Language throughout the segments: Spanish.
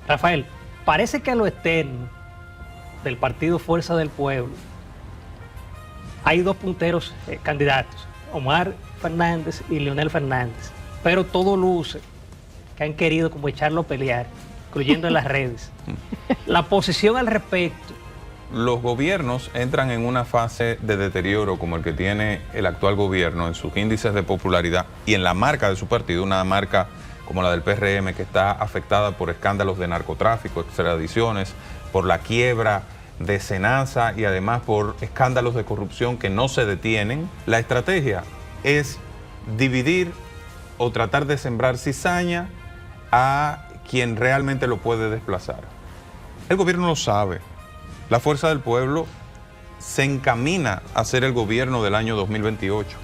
Rafael, parece que a lo externo del partido Fuerza del Pueblo hay dos punteros candidatos, Omar Fernández y Leonel Fernández, pero todo luce que han querido como echarlo a pelear, incluyendo en las redes. La posición al respecto. Los gobiernos entran en una fase de deterioro como el que tiene el actual gobierno en sus índices de popularidad y en la marca de su partido, una marca como la del PRM que está afectada por escándalos de narcotráfico, extradiciones, por la quiebra de Senasa y además por escándalos de corrupción que no se detienen. La estrategia es dividir o tratar de sembrar cizaña a quien realmente lo puede desplazar. El gobierno lo sabe. La Fuerza del Pueblo se encamina a ser el gobierno del año 2028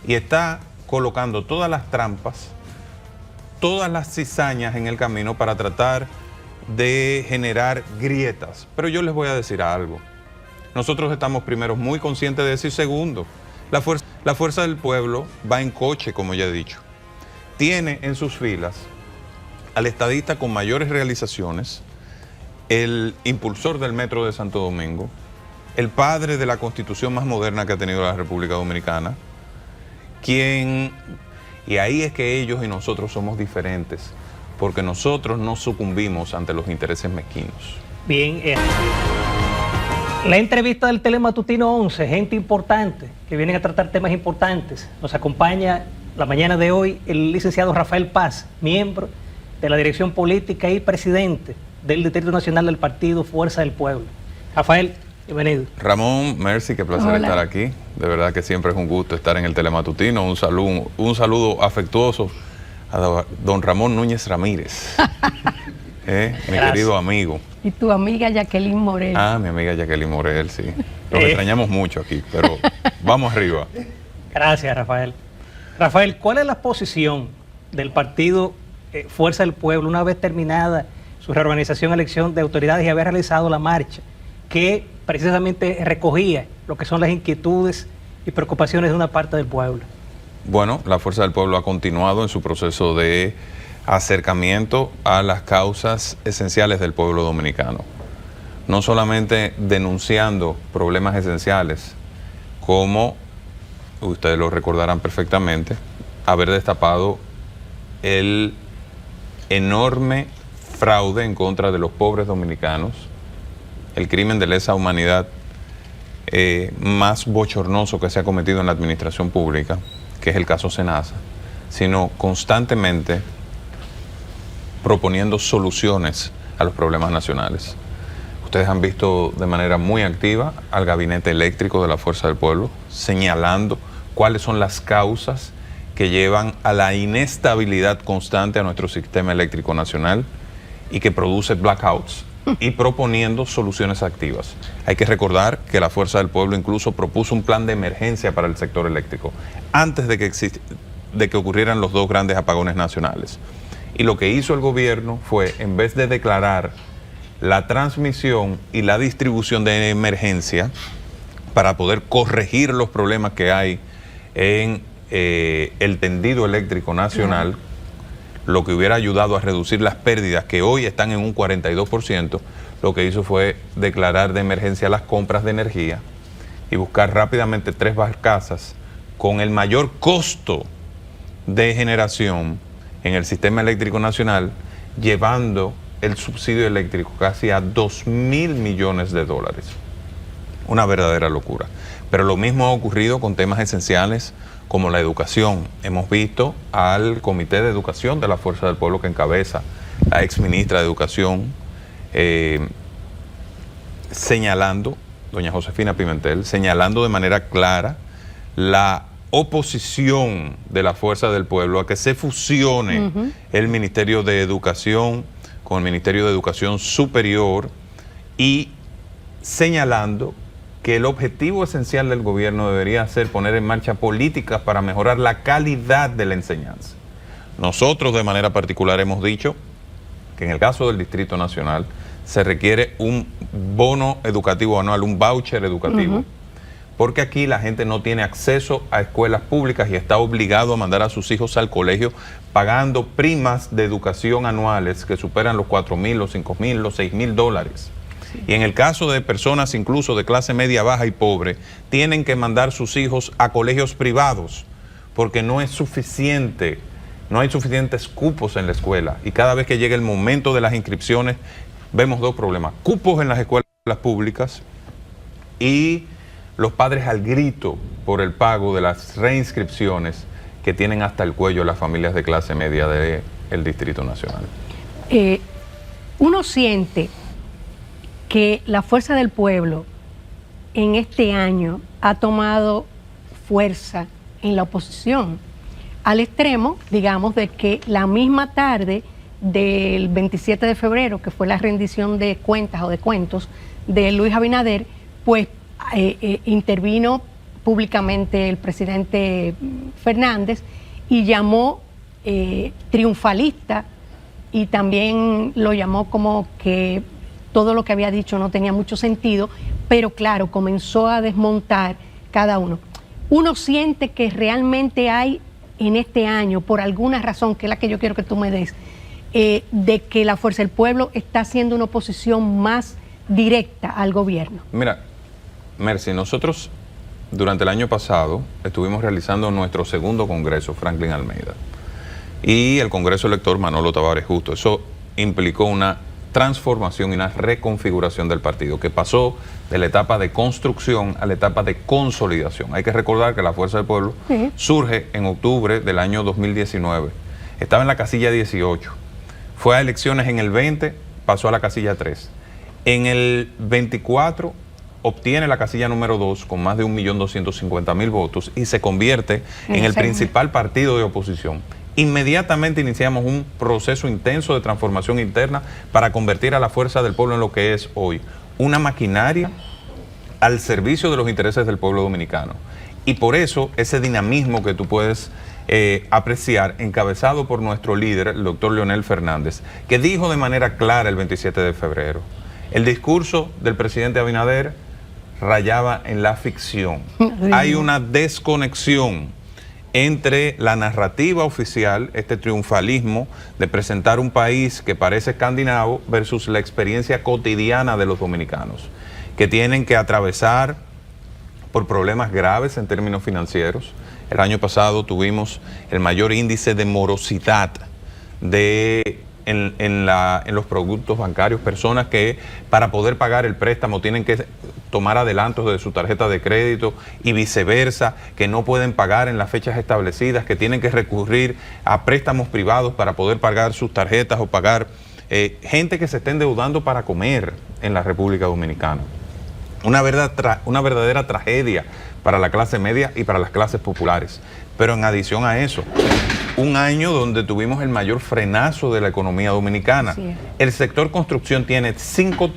y está colocando todas las trampas, todas las cizañas en el camino para tratar de generar grietas. Pero yo les voy a decir algo. Nosotros estamos primero muy conscientes de eso y segundo, la fuerza del Pueblo va en coche, como ya he dicho. Tiene en sus filas al estadista con mayores realizaciones, el impulsor del Metro de Santo Domingo, el padre de la constitución más moderna que ha tenido la República Dominicana, y ahí es que ellos y nosotros somos diferentes, porque nosotros no sucumbimos ante los intereses mezquinos. Bien, la entrevista del Telematutino 11, gente importante, que vienen a tratar temas importantes. Nos acompaña la mañana de hoy el licenciado Rafael Paz, miembro de la dirección política y presidente del Distrito Nacional del Partido Fuerza del Pueblo. Rafael, bienvenido. Ramón, merci, qué placer estar aquí. De verdad que siempre es un gusto estar en el Telematutino. Un saludo afectuoso a don Ramón Núñez Ramírez, mi querido amigo. Y tu amiga Jacqueline Morel. Ah, mi amiga Jacqueline Morel, sí. Los extrañamos mucho aquí, pero vamos arriba. Gracias, Rafael. Rafael, ¿cuál es la posición del partido Fuerza del Pueblo una vez terminada su reorganización, elección de autoridades y haber realizado la marcha que precisamente recogía lo que son las inquietudes y preocupaciones de una parte del pueblo? Bueno, la Fuerza del Pueblo ha continuado en su proceso de acercamiento a las causas esenciales del pueblo dominicano. No solamente denunciando problemas esenciales, como ustedes lo recordarán perfectamente, haber destapado el enorme fraude en contra de los pobres dominicanos, el crimen de lesa humanidad más bochornoso que se ha cometido en la administración pública, que es el caso Senasa, sino constantemente proponiendo soluciones a los problemas nacionales. Ustedes han visto de manera muy activa al Gabinete Eléctrico de la Fuerza del Pueblo, señalando cuáles son las causas que llevan a la inestabilidad constante a nuestro sistema eléctrico nacional y que produce blackouts, y proponiendo soluciones activas. Hay que recordar que la Fuerza del Pueblo incluso propuso un plan de emergencia para el sector eléctrico antes de que ocurrieran los dos grandes apagones nacionales. Y lo que hizo el gobierno fue, en vez de declarar la transmisión y la distribución de emergencia para poder corregir los problemas que hay en el tendido eléctrico nacional, lo que hubiera ayudado a reducir las pérdidas que hoy están en un 42%, lo que hizo fue declarar de emergencia las compras de energía y buscar rápidamente 3 barcazas con el mayor costo de generación en el sistema eléctrico nacional, llevando el subsidio eléctrico casi a 2.000 millones de dólares. Una verdadera locura. Pero lo mismo ha ocurrido con temas esenciales como la educación. Hemos visto al Comité de Educación de la Fuerza del Pueblo que encabeza la exministra de Educación, señalando, doña Josefina Pimentel, señalando de manera clara la oposición de la Fuerza del Pueblo a que se fusione el Ministerio de Educación con el Ministerio de Educación Superior, y señalando que el objetivo esencial del gobierno debería ser poner en marcha políticas para mejorar la calidad de la enseñanza. Nosotros de manera particular hemos dicho que en el caso del Distrito Nacional se requiere un bono educativo anual, un voucher educativo, porque aquí la gente no tiene acceso a escuelas públicas y está obligado a mandar a sus hijos al colegio pagando primas de educación anuales que superan los 4.000, los 5.000, los 6.000 dólares. Y en el caso de personas incluso de clase media, baja y pobre, tienen que mandar sus hijos a colegios privados porque no es suficiente, no hay suficientes cupos en la escuela. Y cada vez que llega el momento de las inscripciones, vemos dos problemas: cupos en las escuelas públicas y los padres al grito por el pago de las reinscripciones que tienen hasta el cuello las familias de clase media del Distrito Nacional. Uno siente que la Fuerza del Pueblo en este año ha tomado fuerza en la oposición, al extremo, digamos, de que la misma tarde del 27 de febrero, que fue la rendición de cuentas o de cuentos de Luis Abinader, pues intervino públicamente el presidente Fernández y llamó triunfalista, y también lo llamó como que todo lo que había dicho no tenía mucho sentido, pero claro, comenzó a desmontar cada uno. Uno siente que realmente hay en este año, por alguna razón, que es la que yo quiero que tú me des, de que la Fuerza del Pueblo está haciendo una oposición más directa al gobierno. Mira, Mercy, nosotros durante el año pasado estuvimos realizando nuestro segundo congreso, Franklin Almeida, y el Congreso Elector Manolo Tavares Justo. Eso implicó una transformación y una reconfiguración del partido, que pasó de la etapa de construcción a la etapa de consolidación. Hay que recordar que la Fuerza del Pueblo surge en octubre del año 2019. Estaba en la casilla 18. Fue a elecciones en el 20, pasó a la casilla 3. En el 24 obtiene la casilla número 2 con más de 1.250.000 votos y se convierte en el principal partido de oposición. Inmediatamente iniciamos un proceso intenso de transformación interna para convertir a la Fuerza del Pueblo en lo que es hoy, una maquinaria al servicio de los intereses del pueblo dominicano. Y por eso ese dinamismo que tú puedes apreciar, encabezado por nuestro líder, el doctor Leonel Fernández, que dijo de manera clara el 27 de febrero, el discurso del presidente Abinader rayaba en la ficción. Hay una desconexión entre la narrativa oficial, este triunfalismo de presentar un país que parece escandinavo, versus la experiencia cotidiana de los dominicanos, que tienen que atravesar por problemas graves en términos financieros. El año pasado tuvimos el mayor índice de morosidad en los productos bancarios, personas que para poder pagar el préstamo tienen que tomar adelantos de su tarjeta de crédito y viceversa, que no pueden pagar en las fechas establecidas, que tienen que recurrir a préstamos privados para poder pagar sus tarjetas o pagar gente que se está endeudando para comer en la República Dominicana. Una verdadera tragedia para la clase media y para las clases populares. Pero en adición a eso, un año donde tuvimos el mayor frenazo de la economía dominicana. Sí. El sector construcción tiene 5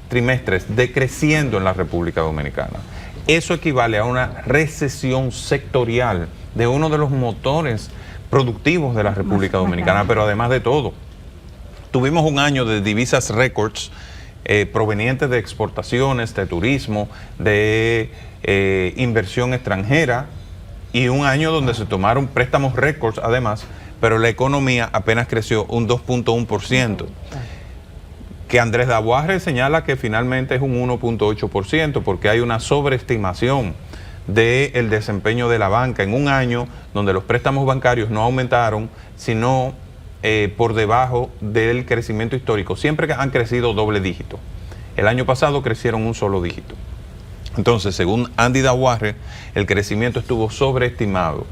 trimestres decreciendo en la República Dominicana. Eso equivale a una recesión sectorial de uno de los motores productivos de la República Dominicana. Pero además de todo, tuvimos un año de divisas récords provenientes de exportaciones, de turismo, de inversión extranjera, y un año donde se tomaron préstamos récords además, pero la economía apenas creció un 2.1%. Que Andrés Dabuarre señala que finalmente es un 1.8%, porque hay una sobreestimación del desempeño de la banca en un año donde los préstamos bancarios no aumentaron, sino por debajo del crecimiento histórico. Siempre han crecido doble dígito. El año pasado crecieron un solo dígito. Entonces, según Andy Dabuarre, el crecimiento estuvo sobreestimado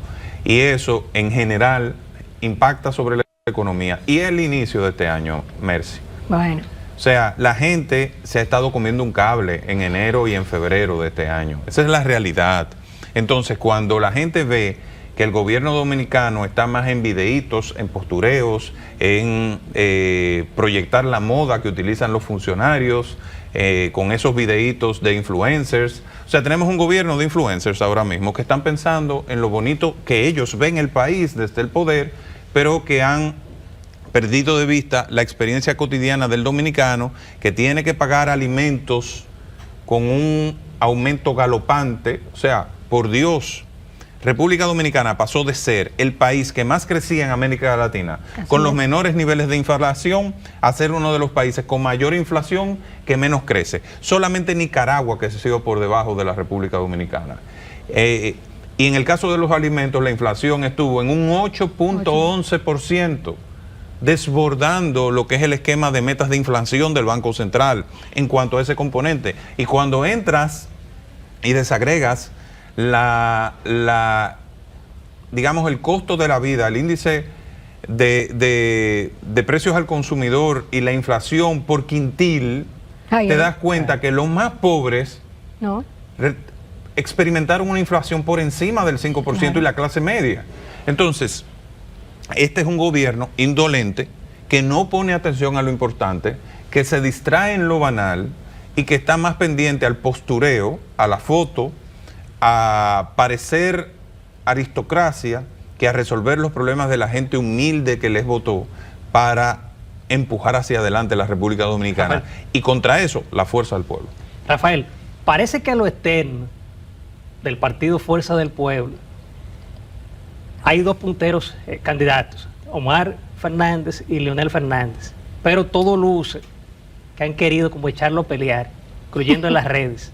y eso en general impacta sobre la economía. Y el inicio de este año, Mercy. Bueno. O sea, la gente se ha estado comiendo un cable en enero y en febrero de este año. Esa es la realidad. Entonces, cuando la gente ve que el gobierno dominicano está más en videitos, en postureos, en proyectar la moda que utilizan los funcionarios, con esos videitos de influencers. O sea, tenemos un gobierno de influencers ahora mismo que están pensando en lo bonito que ellos ven el país desde el poder, pero que han perdido de vista la experiencia cotidiana del dominicano, que tiene que pagar alimentos con un aumento galopante. O sea, por Dios, República Dominicana pasó de ser el país que más crecía en América Latina, con los menores niveles de inflación, a ser uno de los países con mayor inflación que menos crece. Solamente Nicaragua que se siguió por debajo de la República Dominicana. Y en el caso de los alimentos, la inflación estuvo en un 8.11%, desbordando lo que es el esquema de metas de inflación del Banco Central en cuanto a ese componente. Y cuando entras y desagregas digamos, el costo de la vida, el índice de precios al consumidor y la inflación por quintil, te das cuenta que los más pobres experimentaron una inflación por encima del 5% y la clase media. Entonces, este es un gobierno indolente que no pone atención a lo importante, que se distrae en lo banal y que está más pendiente al postureo, a la foto, a parecer aristocracia que a resolver los problemas de la gente humilde que les votó para empujar hacia adelante la República Dominicana. Rafael, y contra eso, la fuerza del pueblo. Rafael, parece que a lo externo del partido Fuerza del Pueblo hay dos punteros candidatos, Omar Fernández y Leonel Fernández, pero todo luce que han querido como echarlo a pelear, incluyendo en las redes.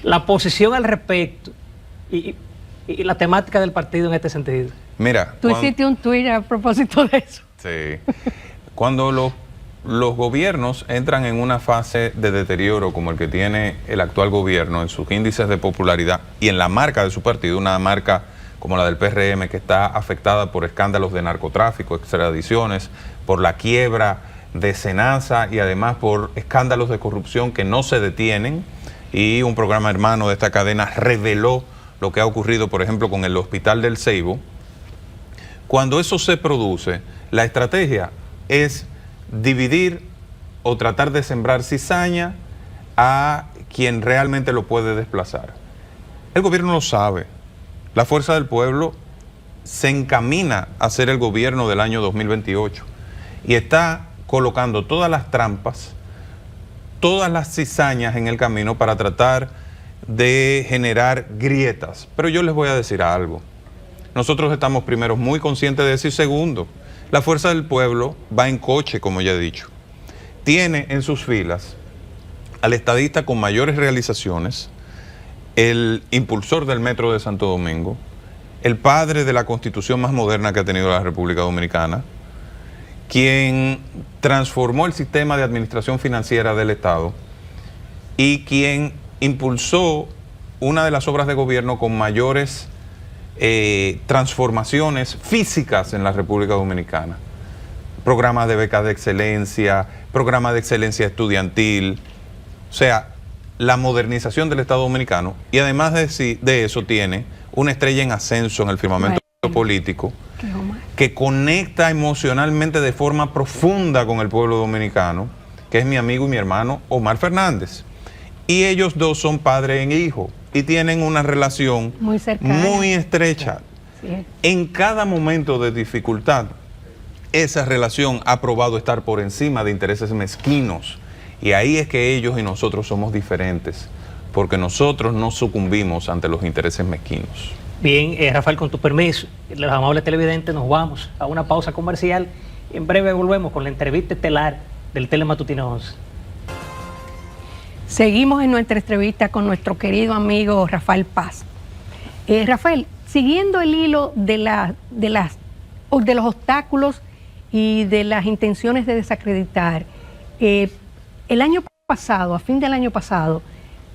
La posición al respecto y la temática del partido en este sentido. Mira, Tú hiciste un tuit a propósito de eso. Sí. Cuando los gobiernos entran en una fase de deterioro como el que tiene el actual gobierno en sus índices de popularidad y en la marca de su partido, una marca como la del PRM que está afectada por escándalos de narcotráfico, extradiciones, por la quiebra de Senasa y además por escándalos de corrupción que no se detienen, y un programa hermano de esta cadena reveló lo que ha ocurrido, por ejemplo, con el Hospital del Ceibo. Cuando eso se produce, la estrategia es dividir o tratar de sembrar cizaña a quien realmente lo puede desplazar. El gobierno lo sabe. La Fuerza del Pueblo se encamina a ser el gobierno del año 2028 y está colocando todas las trampas, todas las cizañas en el camino para tratar de generar grietas. Pero yo les voy a decir algo. Nosotros estamos primero muy conscientes de eso y segundo, la Fuerza del Pueblo va en coche, como ya he dicho. Tiene en sus filas al estadista con mayores realizaciones, el impulsor del Metro de Santo Domingo, el padre de la constitución más moderna que ha tenido la República Dominicana, quien transformó el sistema de administración financiera del Estado y quien impulsó una de las obras de gobierno con mayores transformaciones físicas en la República Dominicana. Programas de becas de excelencia, programas de excelencia estudiantil, o sea, la modernización del Estado Dominicano, y además de eso tiene una estrella en ascenso en el firmamento político que conecta emocionalmente de forma profunda con el pueblo dominicano, que es mi amigo y mi hermano Omar Fernández. Y ellos dos son padre e hijo y tienen una relación muy cercana, muy estrecha. Sí. En cada momento de dificultad, esa relación ha probado estar por encima de intereses mezquinos. Y ahí es que ellos y nosotros somos diferentes, porque nosotros no sucumbimos ante los intereses mezquinos. Bien, Rafael, con tu permiso, los amables televidentes, nos vamos a una pausa comercial. En breve volvemos con la entrevista estelar del Telematutino 11. Seguimos en nuestra entrevista con nuestro querido amigo Rafael Paz. Rafael, siguiendo el hilo de los obstáculos y de las intenciones de desacreditar, el año pasado, a fin del año pasado,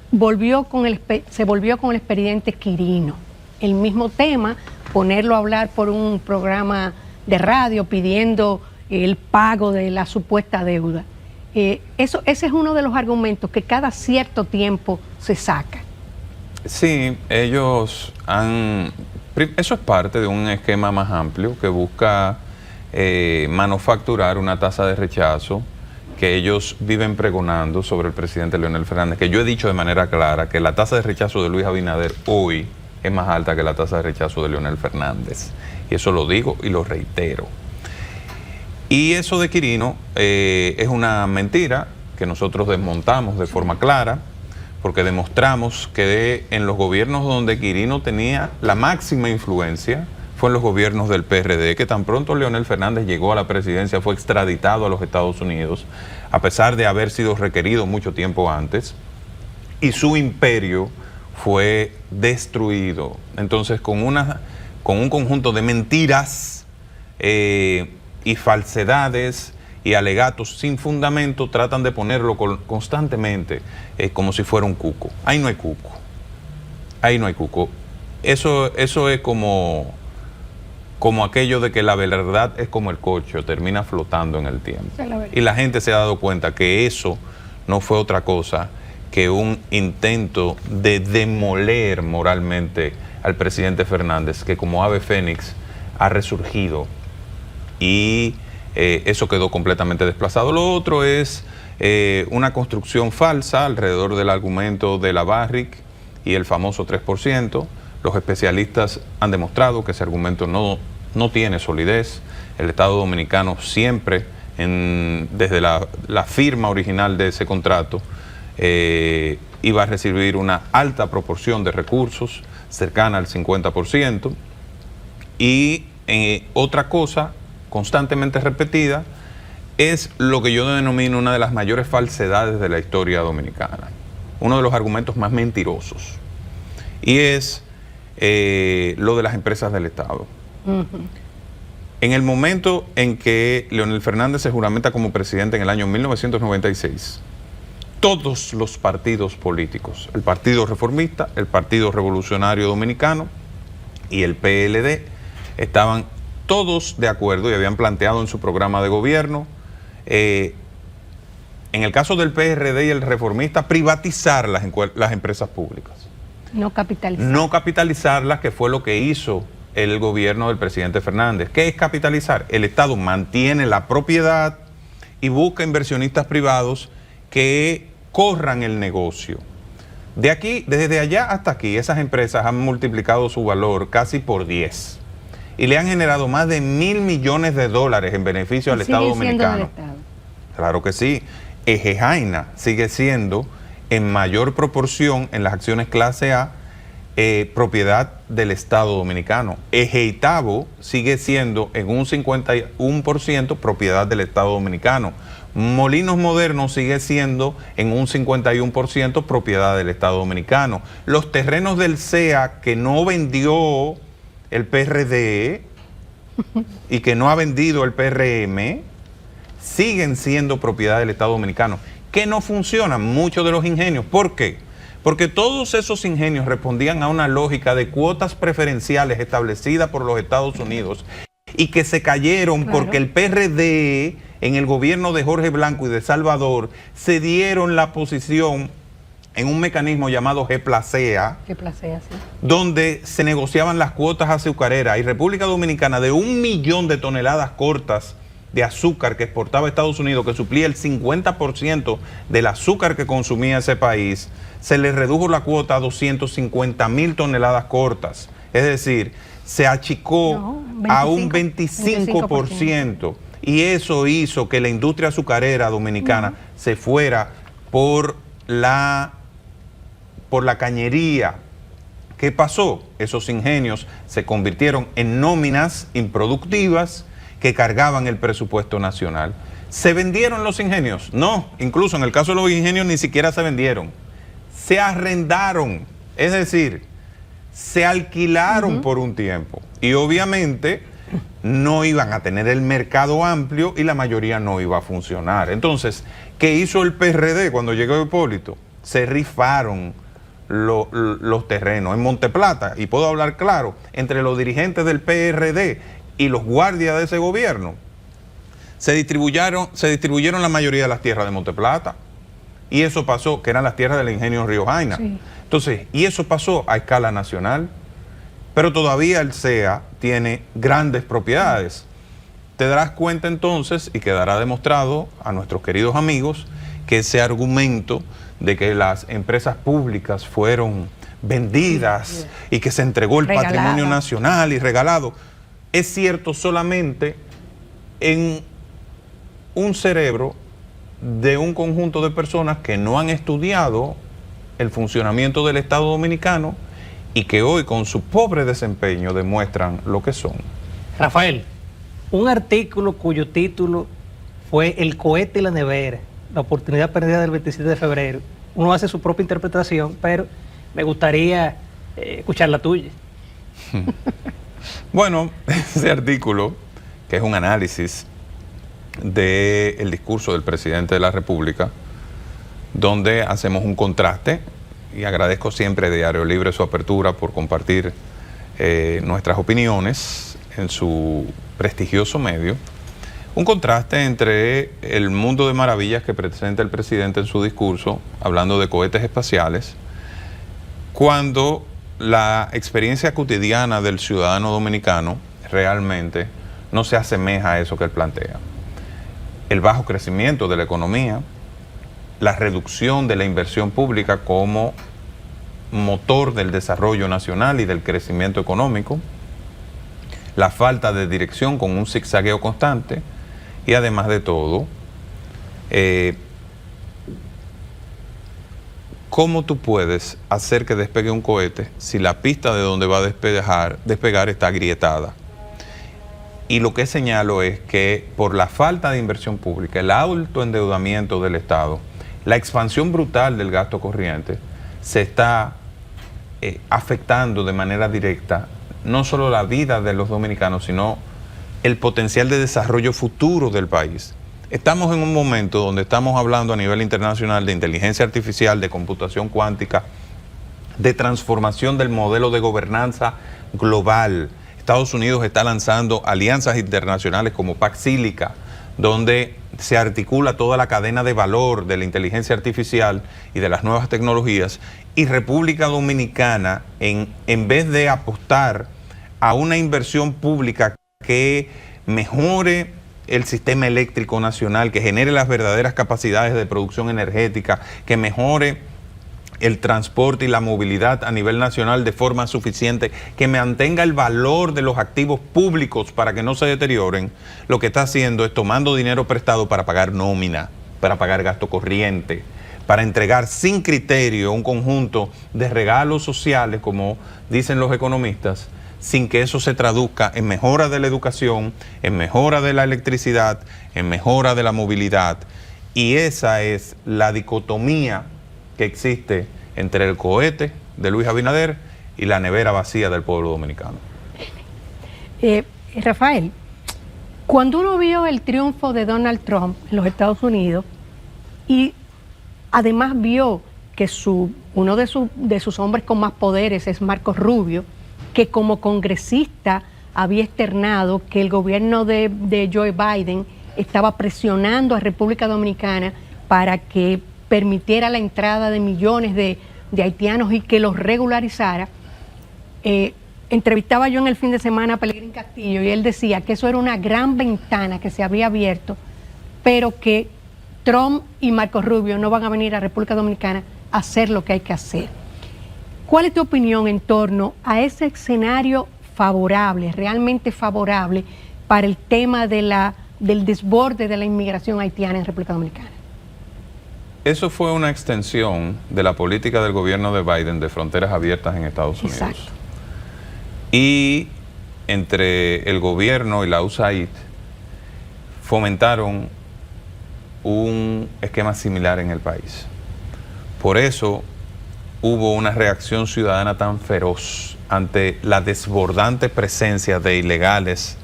se volvió con el expediente Quirino. El mismo tema, ponerlo a hablar por un programa de radio pidiendo el pago de la supuesta deuda. Ese es uno de los argumentos que cada cierto tiempo se saca. Sí, ellos han... Eso es parte de un esquema más amplio que busca manufacturar una tasa de rechazo que ellos viven pregonando sobre el presidente Leonel Fernández, que yo he dicho de manera clara que la tasa de rechazo de Luis Abinader hoy es más alta que la tasa de rechazo de Leonel Fernández. Y eso lo digo y lo reitero. Y eso de Quirino es una mentira que nosotros desmontamos de forma clara, porque demostramos que en los gobiernos donde Quirino tenía la máxima influencia, fue en los gobiernos del PRD, que tan pronto Leonel Fernández llegó a la presidencia, fue extraditado a los Estados Unidos, a pesar de haber sido requerido mucho tiempo antes, y su imperio fue destruido. Entonces, con un conjunto de mentiras y falsedades y alegatos sin fundamento, tratan de ponerlo constantemente como si fuera un cuco. Ahí no hay cuco. Ahí no hay cuco. Eso es como aquello de que la verdad es como el corcho, termina flotando en el tiempo. Y la gente se ha dado cuenta que eso no fue otra cosa que un intento de demoler moralmente al presidente Fernández, que como ave fénix ha resurgido, y eso quedó completamente desplazado. Lo otro es una construcción falsa alrededor del argumento de la Barrick y el famoso 3%. Los especialistas han demostrado que ese argumento no tiene solidez. El Estado Dominicano siempre, desde la firma original de ese contrato, iba a recibir una alta proporción de recursos, cercana al 50%, y otra cosa constantemente repetida es lo que yo denomino una de las mayores falsedades de la historia dominicana, uno de los argumentos más mentirosos, y es lo de las empresas del Estado. En el momento en que Leonel Fernández se juramenta como presidente en el año 1996, todos los partidos políticos, el Partido Reformista, el Partido Revolucionario Dominicano y el PLD, estaban todos de acuerdo y habían planteado en su programa de gobierno, en el caso del PRD y el Reformista, privatizar las empresas públicas. No capitalizar. No capitalizarlas, que fue lo que hizo el gobierno del presidente Fernández. ¿Qué es capitalizar? El Estado mantiene la propiedad y busca inversionistas privados que corran el negocio. Desde allá hasta aquí, esas empresas han multiplicado su valor casi por 10 y le han generado más de $1.000 millones en beneficio al Estado Dominicano. Claro que sí. Eje-Jaina sigue siendo en mayor proporción en las acciones clase A propiedad del Estado Dominicano. Eje-Itabo sigue siendo en un 51% propiedad del Estado Dominicano. Molinos Modernos sigue siendo en un 51% propiedad del Estado Dominicano. Los terrenos del CEA que no vendió el PRD y que no ha vendido el PRM siguen siendo propiedad del Estado Dominicano. ¿Qué no funcionan? Muchos de los ingenios. ¿Por qué? Porque todos esos ingenios respondían a una lógica de cuotas preferenciales establecidas por los Estados Unidos y que se cayeron porque el PRD en el gobierno de Jorge Blanco y de Salvador se dieron la posición en un mecanismo llamado G-Placea, donde se negociaban las cuotas azucareras, y República Dominicana, de 1 millón de toneladas cortas de azúcar que exportaba a Estados Unidos, que suplía el 50% del azúcar que consumía ese país, se le redujo la cuota a 250.000 toneladas cortas. Es decir, se achicó a un 25%. Y eso hizo que la industria azucarera dominicana se fuera por la cañería. ¿Qué pasó? Esos ingenios se convirtieron en nóminas improductivas que cargaban el presupuesto nacional. ¿Se vendieron los ingenios? No, incluso en el caso de los ingenios ni siquiera se vendieron. Se arrendaron, es decir, se alquilaron por un tiempo. Y obviamente no iban a tener el mercado amplio y la mayoría no iba a funcionar. Entonces, ¿qué hizo el PRD cuando llegó Hipólito? Se rifaron los terrenos en Monteplata, y puedo hablar claro, entre los dirigentes del PRD y los guardias de ese gobierno, se distribuyeron la mayoría de las tierras de Monteplata, y eso pasó, que eran las tierras del ingenio Río-Jaina. Entonces, y eso pasó a escala nacional. Pero todavía el CEA tiene grandes propiedades. Te darás cuenta entonces, y quedará demostrado a nuestros queridos amigos, que ese argumento de que las empresas públicas fueron vendidas y que se entregó el patrimonio nacional y regalado, es cierto solamente en un cerebro de un conjunto de personas que no han estudiado el funcionamiento del Estado dominicano y que hoy con su pobre desempeño demuestran lo que son. Rafael, un artículo cuyo título fue El cohete y la nevera, la oportunidad perdida del 27 de febrero. Uno hace su propia interpretación, pero me gustaría escuchar la tuya. Bueno, ese artículo, que es un análisis del discurso del presidente de la República, donde hacemos un contraste, y agradezco siempre a Diario Libre su apertura por compartir nuestras opiniones en su prestigioso medio, un contraste entre el mundo de maravillas que presenta el presidente en su discurso, hablando de cohetes espaciales, cuando la experiencia cotidiana del ciudadano dominicano realmente no se asemeja a eso que él plantea. El bajo crecimiento de la economía, la reducción de la inversión pública como motor del desarrollo nacional y del crecimiento económico, la falta de dirección con un zigzagueo constante y además de todo, ¿cómo tú puedes hacer que despegue un cohete si la pista de donde va a despegar está agrietada? Y lo que señalo es que por la falta de inversión pública, el alto endeudamiento del Estado, la expansión brutal del gasto corriente, se está afectando de manera directa no solo la vida de los dominicanos, sino el potencial de desarrollo futuro del país. Estamos en un momento donde estamos hablando a nivel internacional de inteligencia artificial, de computación cuántica, de transformación del modelo de gobernanza global. Estados Unidos está lanzando alianzas internacionales como Paxílica, donde se articula toda la cadena de valor de la inteligencia artificial y de las nuevas tecnologías, y República Dominicana, en vez de apostar a una inversión pública que mejore el sistema eléctrico nacional, que genere las verdaderas capacidades de producción energética, que mejore el transporte y la movilidad a nivel nacional de forma suficiente, que mantenga el valor de los activos públicos para que no se deterioren, lo que está haciendo es tomando dinero prestado para pagar nómina, para pagar gasto corriente, para entregar sin criterio un conjunto de regalos sociales, como dicen los economistas, sin que eso se traduzca en mejora de la educación, en mejora de la electricidad, en mejora de la movilidad. Y esa es la dicotomía que existe entre el cohete de Luis Abinader y la nevera vacía del pueblo dominicano. Rafael, cuando uno vio el triunfo de Donald Trump en los Estados Unidos y además vio que uno de sus hombres con más poderes es Marco Rubio, que como congresista había externado que el gobierno de Joe Biden estaba presionando a República Dominicana para que permitiera la entrada de millones de haitianos y que los regularizara. Entrevistaba yo en el fin de semana a Pelegrín Castillo y él decía que eso era una gran ventana que se había abierto, pero que Trump y Marco Rubio no van a venir a República Dominicana a hacer lo que hay que hacer. ¿Cuál es tu opinión en torno a ese escenario favorable, realmente favorable, para el tema del desborde de la inmigración haitiana en República Dominicana? Eso fue una extensión de la política del gobierno de Biden de fronteras abiertas en Estados Unidos. Exacto. Y entre el gobierno y la USAID fomentaron un esquema similar en el país. Por eso hubo una reacción ciudadana tan feroz ante la desbordante presencia de ilegales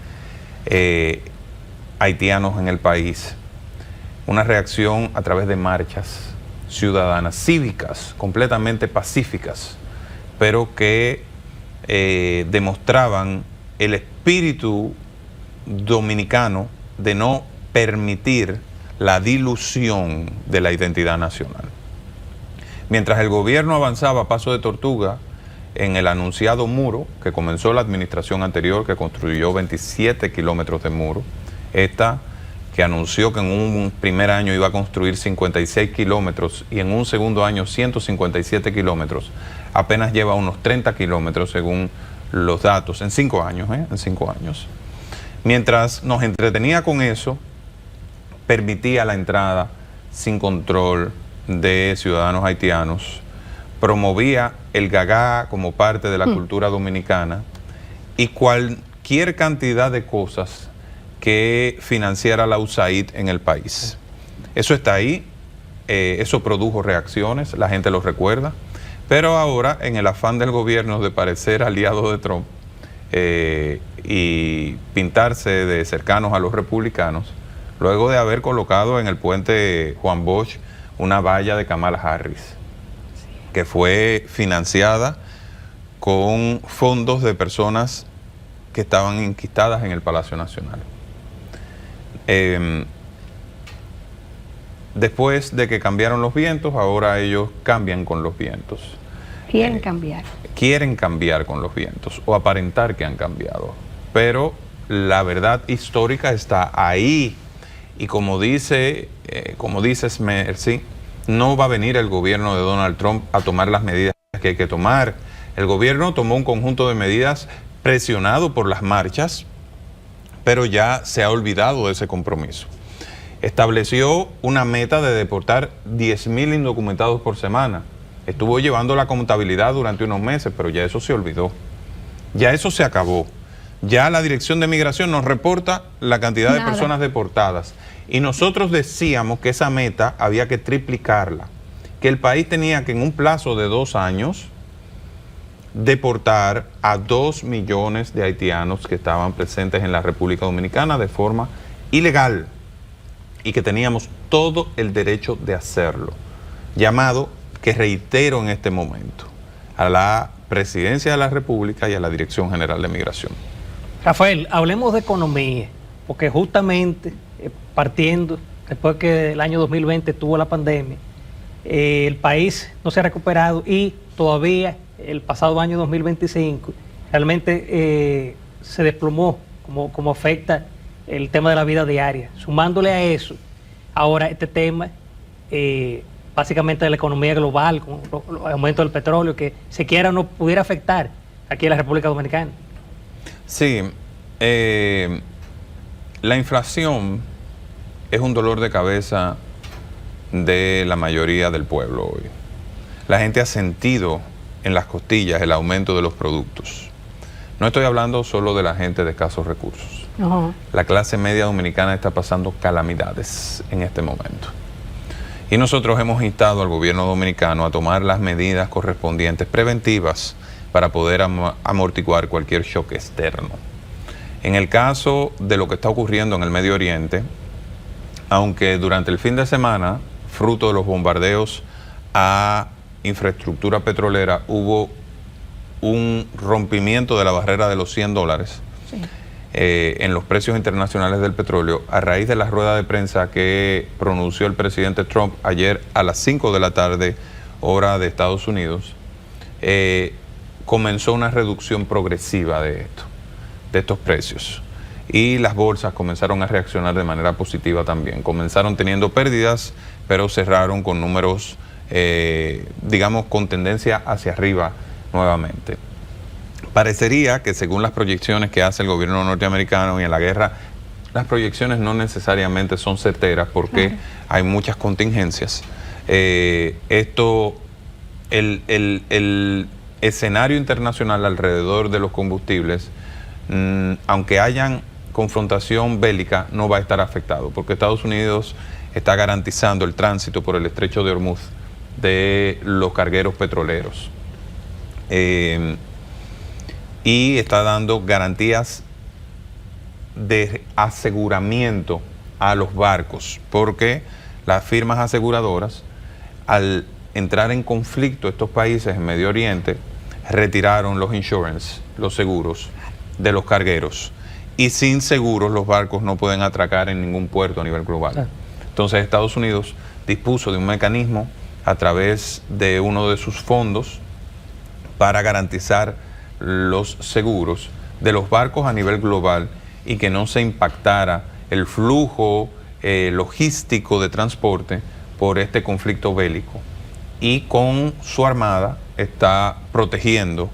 haitianos en el país. Una reacción a través de marchas ciudadanas, cívicas, completamente pacíficas, pero que demostraban el espíritu dominicano de no permitir la dilución de la identidad nacional. Mientras el gobierno avanzaba a paso de tortuga en el anunciado muro, que comenzó la administración anterior, que construyó 27 kilómetros de muro, esta que anunció que en un primer año iba a construir 56 kilómetros y en un segundo año 157 kilómetros, apenas lleva unos 30 kilómetros según los datos, en 5 años, en 5 años. Mientras nos entretenía con eso, permitía la entrada sin control de ciudadanos haitianos promovía el gagá como parte de la cultura dominicana y cualquier cantidad de cosas que financiara la USAID en el país. Eso está ahí, eso produjo reacciones, la gente lo recuerda, pero ahora en el afán del gobierno de parecer aliado de Trump y pintarse de cercanos a los republicanos, luego de haber colocado en el puente Juan Bosch una valla de Kamala Harris, que fue financiada con fondos de personas que estaban enquistadas en el Palacio Nacional. Después de que cambiaron los vientos, ahora ellos cambian con los vientos. Quieren cambiar. Quieren cambiar con los vientos o aparentar que han cambiado. Pero la verdad histórica está ahí. Y como dices, Mercy, no va a venir el gobierno de Donald Trump a tomar las medidas que hay que tomar. El gobierno tomó un conjunto de medidas presionado por las marchas, pero ya se ha olvidado de ese compromiso. Estableció una meta de deportar 10.000 indocumentados por semana. Estuvo llevando la contabilidad durante unos meses, pero ya eso se olvidó. Ya eso se acabó. Ya la Dirección de Migración nos reporta la cantidad de personas deportadas. Y nosotros decíamos que esa meta había que triplicarla, que el país tenía que en un plazo de 2 años deportar a 2 millones de haitianos que estaban presentes en la República Dominicana de forma ilegal y que teníamos todo el derecho de hacerlo. Llamado, que reitero en este momento, a la Presidencia de la República y a la Dirección General de Migración. Rafael, hablemos de economía, porque justamente partiendo, después que el año 2020 tuvo la pandemia, el país no se ha recuperado y todavía el pasado año 2025 realmente se desplomó como afecta el tema de la vida diaria. Sumándole a eso, ahora este tema básicamente de la economía global, con el aumento del petróleo, que se quiera o no pudiera afectar aquí en la República Dominicana. Sí, la inflación es un dolor de cabeza de la mayoría del pueblo hoy. La gente ha sentido en las costillas el aumento de los productos. No estoy hablando solo de la gente de escasos recursos. La clase media dominicana está pasando calamidades en este momento. Y nosotros hemos instado al gobierno dominicano a tomar las medidas correspondientes preventivas para poder amortiguar cualquier shock externo. En el caso de lo que está ocurriendo en el Medio Oriente, aunque durante el fin de semana, fruto de los bombardeos a infraestructura petrolera, hubo un rompimiento de la barrera de los $100 en los precios internacionales del petróleo, a raíz de la rueda de prensa que pronunció el presidente Trump ayer a las 5 de la tarde, hora de Estados Unidos, comenzó una reducción progresiva de estos precios. Y las bolsas comenzaron a reaccionar de manera positiva también. Comenzaron teniendo pérdidas, pero cerraron con números, digamos, con tendencia hacia arriba nuevamente. Parecería que según las proyecciones que hace el gobierno norteamericano y en la guerra, las proyecciones no necesariamente son certeras porque hay muchas contingencias. El escenario internacional alrededor de los combustibles, aunque hayan confrontación bélica, no va a estar afectado, porque Estados Unidos está garantizando el tránsito por el estrecho de Hormuz de los cargueros petroleros. Y está dando garantías de aseguramiento a los barcos, porque las firmas aseguradoras, al entrar en conflicto estos países en Medio Oriente, retiraron los insurance, los seguros de los cargueros, y sin seguros los barcos no pueden atracar en ningún puerto a nivel global. Entonces Estados Unidos dispuso de un mecanismo a través de uno de sus fondos para garantizar los seguros de los barcos a nivel global y que no se impactara el flujo logístico de transporte por este conflicto bélico. Y con su armada está protegiendo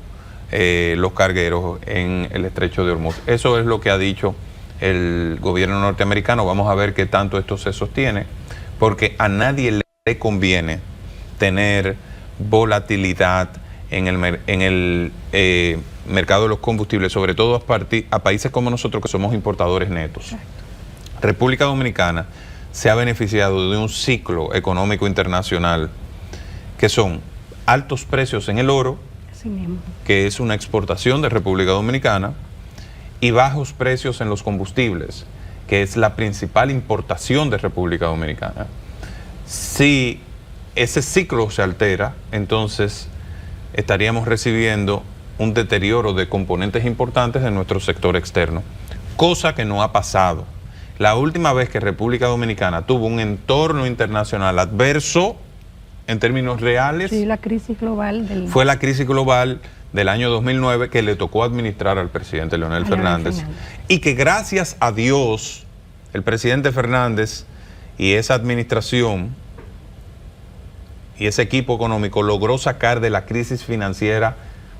los cargueros en el estrecho de Hormuz. Eso es lo que ha dicho el gobierno norteamericano. Vamos a ver qué tanto esto se sostiene, porque a nadie le conviene tener volatilidad en el mercado de los combustibles, sobre todo a países como nosotros que somos importadores netos. Exacto. República Dominicana se ha beneficiado de un ciclo económico internacional que son altos precios en el oro, Así mismo. que es una exportación de República Dominicana, y bajos precios en los combustibles, que es la principal importación de República Dominicana. Si ese ciclo se altera, entonces estaríamos recibiendo un deterioro de componentes importantes de nuestro sector externo, cosa que no ha pasado. La última vez que República Dominicana tuvo un entorno internacional adverso en términos reales, Sí, la crisis global del... fue la crisis global del año 2009 que le tocó administrar al presidente Leonel Fernández, y que gracias a Dios el presidente Fernández y esa administración y ese equipo económico logró sacar de la crisis financiera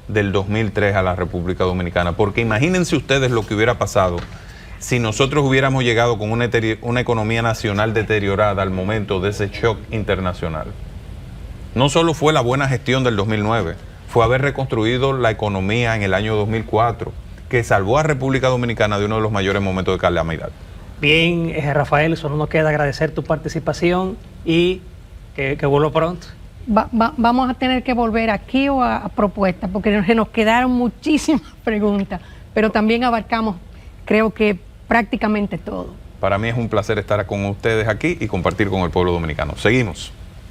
del 2003 a la República Dominicana, porque imagínense ustedes lo que hubiera pasado si nosotros hubiéramos llegado con una economía nacional deteriorada al momento de ese shock internacional. No solo fue la buena gestión del 2009, fue haber reconstruido la economía en el año 2004, que salvó a República Dominicana de uno de los mayores momentos de calamidad. Bien, Rafael, solo nos queda agradecer tu participación y que vuelva pronto. Vamos a tener que volver aquí o a propuestas, porque nos quedaron muchísimas preguntas, pero también abarcamos, creo que prácticamente todo. Para mí es un placer estar con ustedes aquí y compartir con el pueblo dominicano. Seguimos.